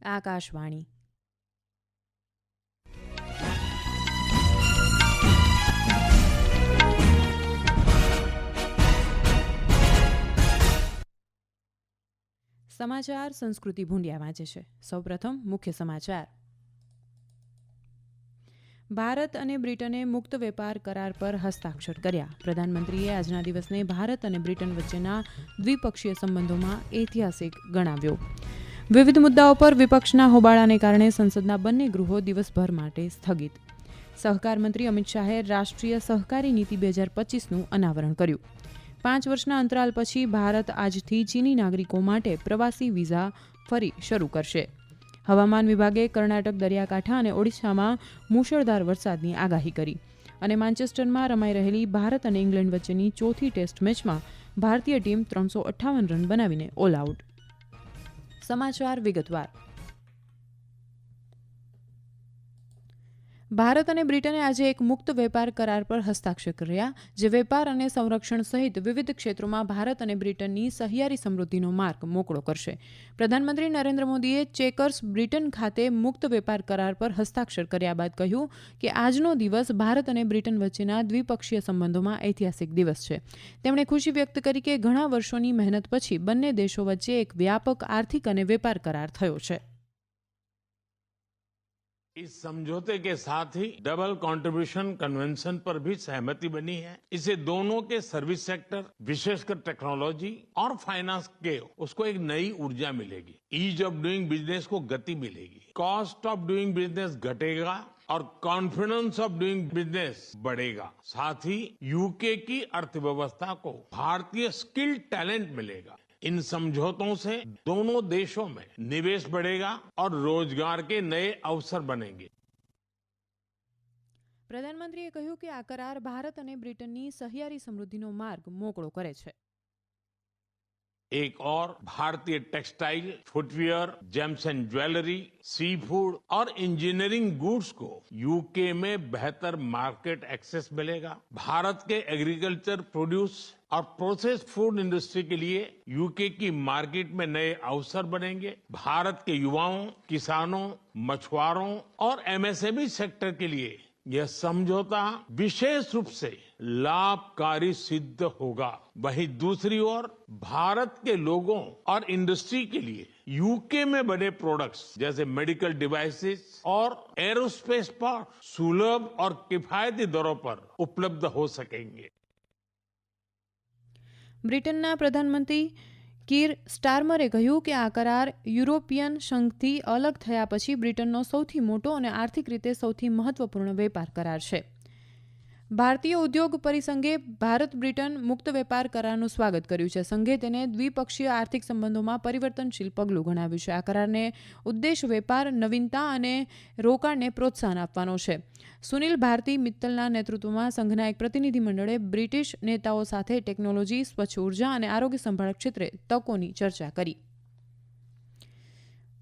આકાશવાણી. સમાચાર સંસ્કૃતિ ભૂંડિયા વાંચે છે. સૌપ્રથમ મુખ્ય સમાચાર. ભારત અને બ્રિટને મુક્ત વેપાર કરાર પર હસ્તાક્ષર કર્યા. પ્રધાનમંત્રીએ આજના દિવસને ભારત અને બ્રિટન વચ્ચેના દ્વિપક્ષીય સંબંધોમાં ઐતિહાસિક ગણાવ્યો. વિવિધ મુદ્દાઓ પર વિપક્ષના હોબાળાને કારણે સંસદના બંને ગૃહો દિવસભર માટે સ્થગિત. સહકાર મંત્રી અમિત શાહે રાષ્ટ્રીય સહકારી નીતિ 2025નું અનાવરણ કર્યું. 5 વર્ષના અંતરાલ પછી ભારત આજથી ચીની નાગરિકો માટે પ્રવાસી વિઝા ફરી શરૂ કરશે. હવામાન વિભાગે કર્ણાટક, દરિયાકાંઠા અને ઓડિશામાં મુશળધાર વરસાદની આગાહી કરી. અને માન્ચેસ્ટરમાં રમાઈ રહેલી ભારત અને ઇંગ્લેન્ડ વચ્ચેની ચોથી ટેસ્ટ મેચમાં ભારતીય ટીમ 358 રન બનાવીને ઓલ આઉટ. સમાચાર વિગતવાર. ભારત અને બ્રિટને આજે એક મુક્ત વેપાર કરાર પર હસ્તાક્ષર કર્યા, જે વેપાર અને સંરક્ષણ સહિત વિવિધ ક્ષેત્રોમાં ભારત અને બ્રિટનની સહિયારી સમૃદ્ધિનો માર્ગ મોકળો કરશે. પ્રધાનમંત્રી નરેન્દ્ર મોદીએ ચેકર્સ, બ્રિટન ખાતે મુક્ત વેપાર કરાર પર હસ્તાક્ષર કર્યા બાદ કહ્યું કે આજનો દિવસ ભારત અને બ્રિટન વચ્ચેના દ્વિપક્ષીય સંબંધોમાં ઐતિહાસિક દિવસ છે. તેમણે ખુશી વ્યક્ત કરી કે ઘણા વર્ષોની મહેનત પછી બંને દેશો વચ્ચે એક વ્યાપક આર્થિક અને વેપાર કરાર થયો છે. इस समझौते के साथ ही डबल कंट्रीब्यूशन कन्वेंशन पर भी सहमति बनी है. इससे दोनों के सर्विस सेक्टर, विशेषकर टेक्नोलॉजी और फाइनेंस के उसको एक नई ऊर्जा मिलेगी. ईज ऑफ डूइंग बिजनेस को गति मिलेगी. कॉस्ट ऑफ डूइंग बिजनेस घटेगा और कॉन्फिडेंस ऑफ डूइंग बिजनेस बढ़ेगा. साथ ही यूके की अर्थव्यवस्था को भारतीय स्किल्ड टैलेंट मिलेगा. इन समझौतों से दोनों देशों में निवेश बढ़ेगा और रोजगार के नए अवसर बनेंगे. પ્રધાનમંત્રીએ કહ્યું કે આ કરાર ભારત અને બ્રિટનની સહિયારી સમૃદ્ધિનો માર્ગ મોકળો કરે છે. एक और भारतीय textile, footwear, gems and jewellery, seafood और इंजीनियरिंग गुड्स को यूके में बेहतर मार्केट एक्सेस मिलेगा. भारत के एग्रीकल्चर प्रोड्यूस और प्रोसेस्ड फूड इंडस्ट्री के लिए यूके की मार्केट में नए अवसर बनेंगे. भारत के युवाओं, किसानों, मछुआरों और एमएसएमई सेक्टर के लिए यह समझौता विशेष रूप से लाभकारी सिद्ध होगा. वहीं दूसरी ओर भारत के लोगों और इंडस्ट्री के लिए यूके में बने प्रोडक्ट्स जैसे मेडिकल डिवाइसेस और एरोस्पेस पार्ट सुलभ और किफायती दरों पर उपलब्ध हो सकेंगे. બ્રિટનના પ્રધાનમંત્રી કીર સ્ટારમરે કહ્યું કે આ કરાર યુરોપિયન સંઘથી અલગ થયા પછી બ્રિટનનો સૌથી મોટો અને આર્થિક રીતે સૌથી મહત્વપૂર્ણ વેપાર કરાર છે. ભારતીય ઉદ્યોગ પરિસંઘે ભારત બ્રિટન મુક્ત વેપાર કરારનું સ્વાગત કર્યું છે. સંઘે તેને દ્વિપક્ષીય આર્થિક સંબંધોમાં પરિવર્તનશીલ પગલું ગણાવ્યું છે. આ કરારને ઉદ્દેશ વેપાર, નવીનતા અને રોકાણને પ્રોત્સાહન આપવાનો છે. સુનિલ ભારતી મિત્તલના નેતૃત્વમાં સંઘના એક પ્રતિનિધિ મંડળે બ્રિટિશ નેતાઓ સાથે ટેકનોલોજી, સ્વચ્છ ઉર્જા અને આરોગ્ય સંભાળ ક્ષેત્રે તકોની ચર્ચા કરી.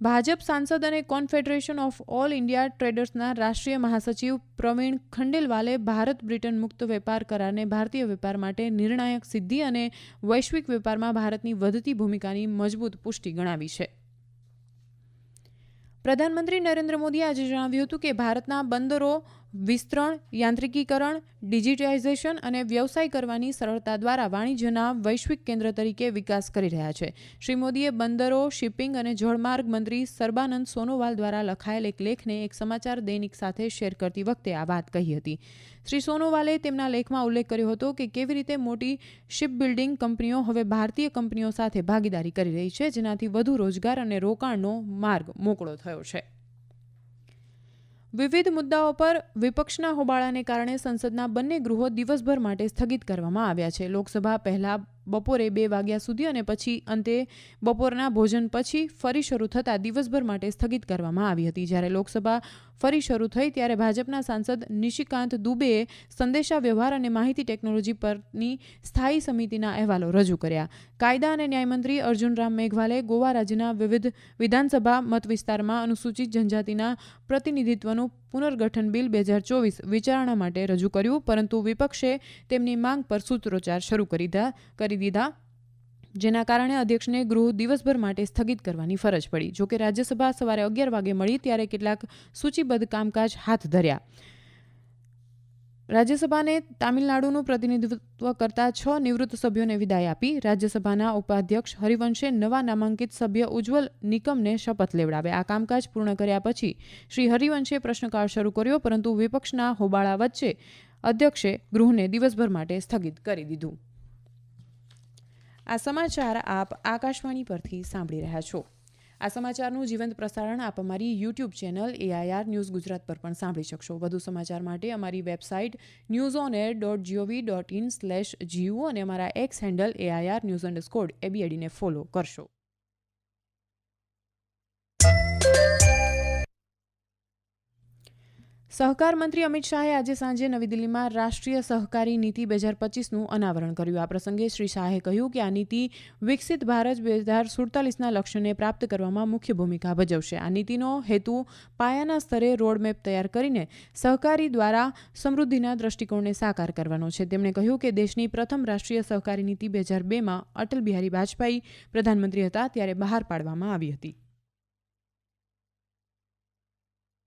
ભાજપ સાંસદ અને કોન્ફેડરેશન ઓફ ઓલ ઇન્ડિયા ટ્રેડર્સના રાષ્ટ્રીય મહાસચિવ પ્રવીણ ખંડેલવાલે ભારત બ્રિટન મુક્ત વેપાર કરારને ભારતીય વેપાર માટે નિર્ણાયક સિદ્ધિ અને વૈશ્વિક વેપારમાં ભારતની વધતી ભૂમિકાની મજબૂત પુષ્ટિ ગણાવી છે. પ્રધાનમંત્રી નરેન્દ્ર મોદીએ આજે જણાવ્યું હતું કે ભારતના બંદરો વિસ્તરણ, યાંત્રિકીકરણ, ડિજિટાઇઝેશન અને વ્યવસાય કરવાની સરળતા દ્વારા વાણિજ્યના વૈશ્વિક કેન્દ્ર તરીકે વિકાસ કરી રહ્યા છે. શ્રી મોદીએ બંદરો, શિપિંગ અને જળમાર્ગ મંત્રી સર્બાનંદ સોનોવાલ દ્વારા લખાયેલ એક લેખને એક સમાચાર દૈનિક સાથે શેર કરતી વખતે આ વાત કહી હતી. શ્રી સોનોવાલે તેમના લેખમાં ઉલ્લેખ કર્યો હતો કે કેવી રીતે મોટી શિપબિલ્ડિંગ કંપનીઓ હવે ભારતીય કંપનીઓ સાથે ભાગીદારી કરી રહી છે, જેનાથી વધુ રોજગાર અને રોકાણનો માર્ગ મોકળો થયો છે. વિવિધ મુદ્દાઓ પર વિપક્ષના હોબાળાને કારણે સંસદના બંને ગૃહો દિવસભર માટે સ્થગિત કરવામાં આવ્યા છે. લોકસભા પહેલા બપોરે 2 વાગ્યા સુધી અને પછી અંતે બપોરના ભોજન પછી ફરી શરૂ થતાં દિવસભર માટે સ્થગિત કરવામાં આવી હતી. જ્યારે લોકસભા ફરી શરૂ થઈ ત્યારે ભાજપના સાંસદ નિશિકાંત દુબેએ સંદેશા વ્યવહાર અને માહિતી ટેકનોલોજી પરની સ્થાયી સમિતિના અહેવાલો રજૂ કર્યા. કાયદા અને ન્યાયમંત્રી અર્જુન રામ મેઘવાલે ગોવા રાજ્યના વિવિધ વિધાનસભા મતવિસ્તારમાં અનુસૂચિત જનજાતિના પ્રતિનિધિત્વનું પુનર્ગઠન બિલ 2024 વિચારણા માટે રજૂ કર્યું, પરંતુ વિપક્ષે તેમની માંગ પર સૂત્રોચ્ચાર શરૂ કરી દીધા. જેના કારણે અધ્યક્ષને ગૃહ દિવસભર માટે સ્થગિત કરવાની ફરજ પડી. જોકે રાજ્યસભા સવારે 11 વાગે મળી ત્યારે કેટલાક સૂચિબદ્ધ કામકાજ હાથ ધર્યા. રાજ્યસભાને તામિલનાડુનું પ્રતિનિધિત્વ કરતા 6 નિવૃત્ત સભ્યોને વિદાય આપી. રાજ્યસભાના ઉપાધ્યક્ષ હરિવંશે નવા નામાંકિત સભ્ય ઉજ્જવલ નિકમને શપથ લેવડાવ્યા. આ કામકાજ પૂર્ણ કર્યા પછી શ્રી હરિવંશે પ્રશ્નકાળ શરૂ કર્યો, પરંતુ વિપક્ષના હોબાળા વચ્ચે અધ્યક્ષે ગૃહને દિવસભર માટે સ્થગિત કરી દીધું. આ સમાચાર આપ આકાશવાણી પરથી સાંભળી રહ્યા છો. આ સમાચારનું જીવંત પ્રસારણ આપ અમારી YouTube channel AIR news Gujarat પર પણ સાંભળી શકશો. વધુ સમાચાર માટે અમારી વેબસાઇટ newsonair.gov.in/gu અને અમારા એક્સ હેન્ડલ AIR_ABADને ફોલો કરશો. સહકાર મંત્રી અમિત શાહે આજે સાંજે નવી દિલ્હીમાં રાષ્ટ્રીય સહકારી નીતિ 2025નું અનાવરણ કર્યું. આ પ્રસંગે શ્રી શાહે કહ્યું કે આ નીતિ વિકસિત ભારત 2047ના લક્ષ્યને પ્રાપ્ત કરવામાં મુખ્ય ભૂમિકા ભજવશે. આ નીતિનો હેતુ પાયાના સ્તરે રોડમેપ તૈયાર કરીને સહકારી દ્વારા સમૃદ્ધિના દ્રષ્ટિકોણને સાકાર કરવાનો છે. તેમણે કહ્યું કે દેશની પ્રથમ રાષ્ટ્રીય સહકારી નીતિ 2002માં અટલ બિહારી વાજપેયી પ્રધાનમંત્રી હતા ત્યારે બહાર પાડવામાં આવી હતી.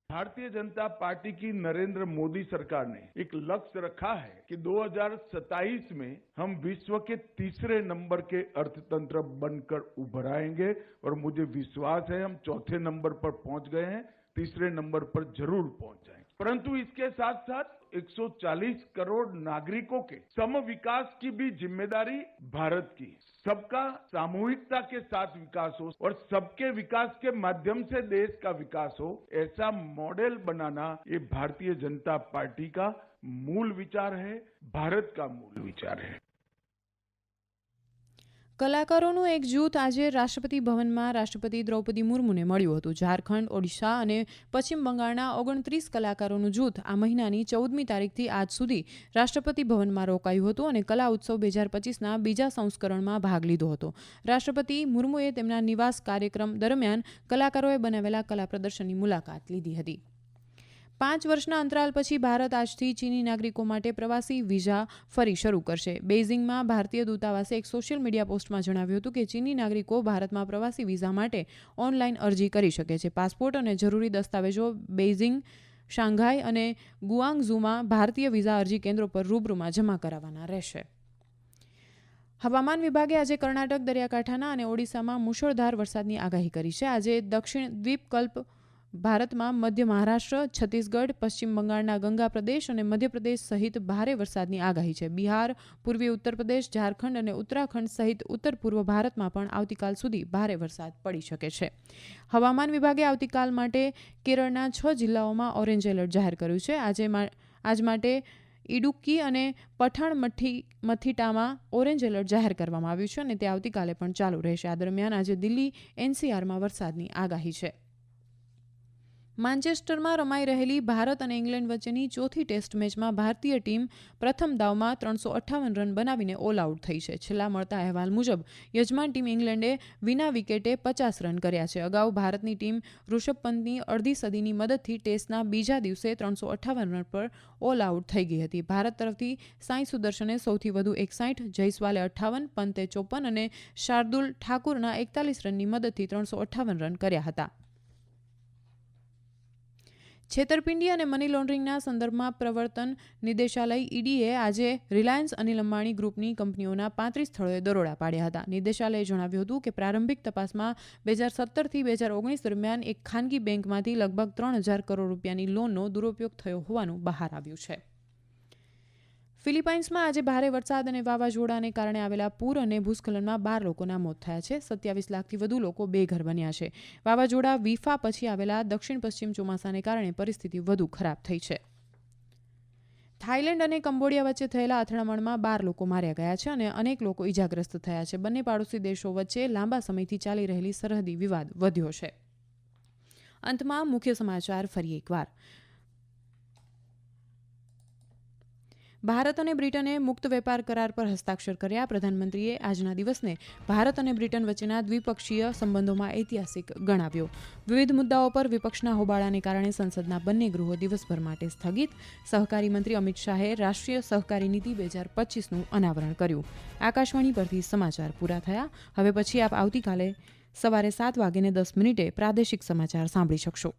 भारतीय जनता पार्टी की नरेंद्र मोदी सरकार ने एक लक्ष्य रखा है कि 2027 में हम विश्व के तीसरे नंबर के अर्थतंत्र बनकर उभर आएंगे और मुझे विश्वास है हम चौथे नंबर पर पहुंच गए हैं, तीसरे नंबर पर जरूर पहुंच जाएंगे. परंतु इसके साथ साथ 140 करोड़ नागरिकों के सम विकास की भी जिम्मेदारी भारत की. सबका सामूहिकता के साथ विकास हो और सबके विकास के माध्यम से देश का विकास हो, ऐसा मॉडल बनाना ये भारतीय जनता पार्टी का मूल विचार है, भारत का मूल विचार है. કલાકારોનું એક જૂથ આજે રાષ્ટ્રપતિ ભવનમાં રાષ્ટ્રપતિ દ્રૌપદી મુર્મુને મળ્યું હતું. ઝારખંડ, ઓડિશા અને પશ્ચિમ બંગાળના 29 કલાકારોનું જૂથ આ મહિનાની 14મી તારીખથી આજ સુધી રાષ્ટ્રપતિ ભવનમાં રોકાયું હતું અને કલા ઉત્સવ 2025ના બીજા સંસ્કરણમાં ભાગ લીધો હતો. રાષ્ટ્રપતિ મુર્મુએ તેમના નિવાસ કાર્યક્રમ દરમિયાન કલાકારોએ બનાવેલા કલા પ્રદર્શનની મુલાકાત લીધી હતી. 5 વર્ષના અંતરાલ પછી ભારત આજથી ચીની નાગરિકો માટે પ્રવાસી વિઝા ફરી શરૂ કરશે. બેઇઝિંગમાં ભારતીય દૂતાવાસે એક સોશિયલ મીડિયા પોસ્ટમાં જણાવ્યું હતું કે ચીની નાગરિકો ભારતમાં પ્રવાસી વિઝા માટે ઓનલાઈન અરજી કરી શકે છે. પાસપોર્ટ અને જરૂરી દસ્તાવેજો બેઇઝિંગ, શાંઘાઈ અને ગુઆંગઝુમાં ભારતીય વિઝા અરજી કેન્દ્રો પર રૂબરૂમાં જમા કરાવવાના રહેશે. હવામાન વિભાગે આજે કર્ણાટક, દરિયાકાંઠાના અને ઓડિશામાં મુશળધાર વરસાદની આગાહી કરી છે. આજે દક્ષિણ દ્વીપકલ્પ ભારતમાં મધ્ય મહારાષ્ટ્ર, છત્તીસગઢ, પશ્ચિમ બંગાળના ગંગા પ્રદેશ અને મધ્યપ્રદેશ સહિત ભારે વરસાદની આગાહી છે. બિહાર, પૂર્વીય ઉત્તર પ્રદેશ, ઝારખંડ અને ઉત્તરાખંડ સહિત ઉત્તર પૂર્વ ભારતમાં પણ આવતીકાલ સુધી ભારે વરસાદ પડી શકે છે. હવામાન વિભાગે આવતીકાલ માટે કેરળના 6 જિલ્લાઓમાં ઓરેન્જ એલર્ટ જાહેર કર્યું છે. આજ માટે ઇડુક્કી અને પઠાણમથિટ્ટામાં ઓરેન્જ એલર્ટ જાહેર કરવામાં આવ્યું છે અને તે આવતીકાલે પણ ચાલુ રહેશે. આ દરમિયાન આજે દિલ્હી NCRમાં વરસાદની આગાહી છે. માન્ચેસ્ટરમાં રમાઈ રહેલી ભારત અને ઇંગ્લેન્ડ વચ્ચેની ચોથી ટેસ્ટ મેચમાં ભારતીય ટીમ પ્રથમ દાવમાં 358 રન બનાવીને ઓલ આઉટ થઈ છે. છેલ્લા મળતા અહેવાલ મુજબ યજમાન ટીમ ઇંગ્લેન્ડે વિના વિકેટે 50 રન કર્યા છે. અગાઉ ભારતની ટીમ ઋષભ પંતની અડધી સદીની મદદથી ટેસ્ટના બીજા દિવસે 358 રન પર ઓલ આઉટ થઈ ગઈ હતી. ભારત તરફથી સાઈ સુદર્શને સૌથી વધુ 61, જયસ્વાલે 58, પંતે 54 અને શાર્દુલ ઠાકુરના 41 રનની મદદથી 358 રન કર્યા હતા. છેતરપિંડી અને મની લોન્ડરિંગના સંદર્ભમાં પ્રવર્તન નિદેશાલય EDએ આજે રિલાયન્સ અનિલ અંબાણી ગ્રુપની કંપનીઓના 35 સ્થળોએ દરોડા પાડ્યા હતા. નિદેશાલયે જણાવ્યું હતું કે પ્રારંભિક તપાસમાં 2017થી 2019 દરમિયાન એક ખાનગી બેંકમાંથી લગભગ 3000 કરોડ રૂપિયાની લોનનો દુરુપયોગ થયો હોવાનું બહાર આવ્યું છે. ફિલિપાઇન્સમાં આજે ભારે વરસાદ અને વાવાઝોડાને કારણે આવેલા પૂર અને ભૂસ્ખલનમાં 12 લોકોના મોત થયા છે. 27 લાખથી વધુ લોકો બેઘર બન્યા છે. વાવાઝોડા વીફા પછી આવેલા દક્ષિણ પશ્ચિમ ચોમાસાને કારણે પરિસ્થિતિ વધુ ખરાબ થઈ છે. થાઇલેન્ડ અને કંબોડિયા વચ્ચે થયેલા અથડામણમાં 12 લોકો માર્યા ગયા છે અને અનેક લોકો ઇજાગ્રસ્ત થયા છે. બંને પાડોશી દેશો વચ્ચે લાંબા સમયથી ચાલી રહેલી સરહદી વિવાદ વધ્યો છે. અંતમાં મુખ્ય સમાચાર ફરી એકવાર. ભારત અને બ્રિટને મુક્ત વેપાર કરાર પર હસ્તાક્ષર કર્યા. પ્રધાનમંત્રીએ આજના દિવસને ભારત અને બ્રિટન વચ્ચેના દ્વિપક્ષીય સંબંધોમાં ઐતિહાસિક ગણાવ્યો. વિવિધ મુદ્દાઓ પર વિપક્ષના હોબાળાને કારણે સંસદના બંને ગૃહો દિવસભર માટે સ્થગિત. સહકારી મંત્રી અમિત શાહે રાષ્ટ્રીય સહકારી નીતિ 2025નું અનાવરણ કર્યું. આકાશવાણી પરથી સમાચાર પૂરા થયા. હવે પછી આપ આવતીકાલે સવારે 7:10 પ્રાદેશિક સમાચાર સાંભળી શકશો.